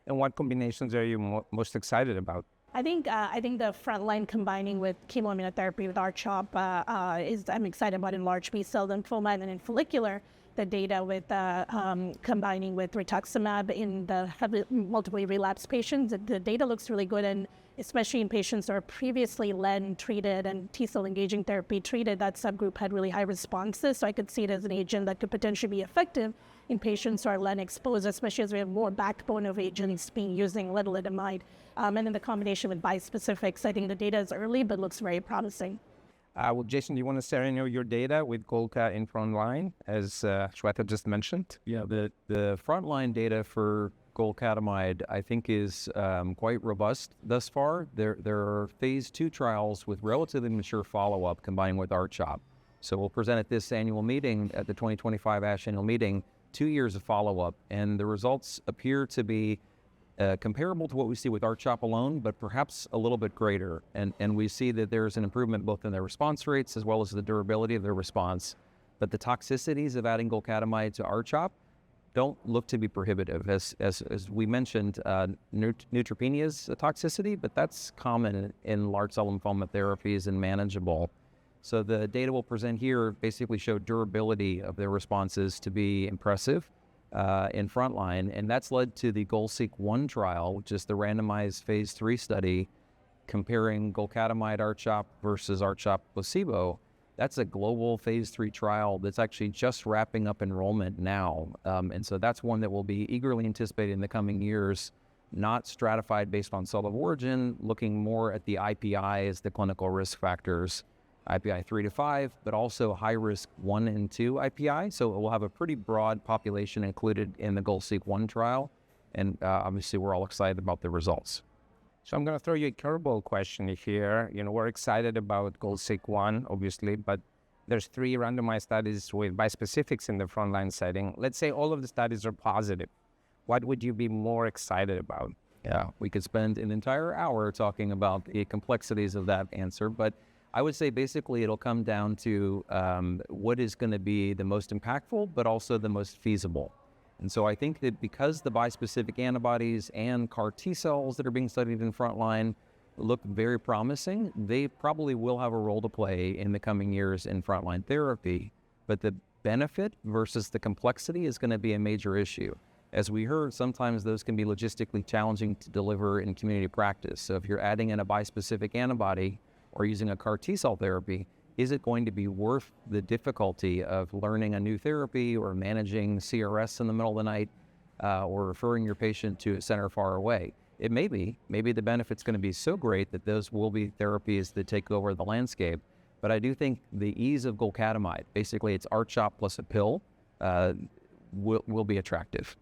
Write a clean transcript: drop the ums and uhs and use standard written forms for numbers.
And what combinations are you most excited about? I think the frontline combining with chemoimmunotherapy with R-CHOP I'm excited about in large B-cell lymphoma, and then in follicular, the data with combining with rituximab in the multiple relapse patients. The data looks really good, and especially in patients who are previously LEN treated and T-cell engaging therapy treated, that subgroup had really high responses. So I could see it as an agent that could potentially be effective in patients who are LEN exposed, especially as we have more backbone of agents being using lenalidomide. And then the combination with bispecifics, I think the data is early, but looks very promising. Well, Jason, do you want to share your data with Golca in frontline, as Swetha just mentioned? Yeah, the frontline data for golcadomide, I think, is quite robust thus far. There are phase 2 trials with relatively mature follow-up combining with R-CHOP. So we'll present at this annual meeting, at the 2025 ASH annual meeting, 2 years of follow-up, and the results appear to be comparable to what we see with R-CHOP alone, but perhaps a little bit greater. And we see that there's an improvement both in their response rates as well as the durability of their response. But the toxicities of adding golcadomide to R-CHOP don't look to be prohibitive. As we mentioned, neutropenia is a toxicity, but that's common in large cell lymphoma therapies and manageable. So the data we'll present here basically show durability of their responses to be impressive in frontline, and that's led to the GOLSEEK-1 trial, which is the randomized phase 3 study comparing golcadomide R-CHOP versus R-CHOP placebo. That's a global phase 3 trial that's actually just wrapping up enrollment now, and so that's one that will be eagerly anticipated in the coming years, not stratified based on cell of origin, looking more at the IPI as the clinical risk factors, IPI 3 to 5, but also high risk 1 and 2 IPI. So we'll have a pretty broad population included in the GOLSEEK-1 trial. And obviously we're all excited about the results. So I'm going to throw you a curveball question here. We're excited about GOLSEEK-1, obviously, but there's 3 randomized studies with bispecifics in the frontline setting. Let's say all of the studies are positive. What would you be more excited about? Yeah, we could spend an entire hour talking about the complexities of that answer, but I would say basically it'll come down to what is going to be the most impactful, but also the most feasible. And so I think that because the bispecific antibodies and CAR T cells that are being studied in frontline look very promising, they probably will have a role to play in the coming years in frontline therapy. But the benefit versus the complexity is going to be a major issue. As we heard, sometimes those can be logistically challenging to deliver in community practice. So if you're adding in a bispecific antibody or using a CAR T-cell therapy, is it going to be worth the difficulty of learning a new therapy or managing CRS in the middle of the night or referring your patient to a center far away? It may be. Maybe the benefit's going to be so great that those will be therapies that take over the landscape. But I do think the ease of golcadomide, basically it's R-CHOP plus a pill, will be attractive.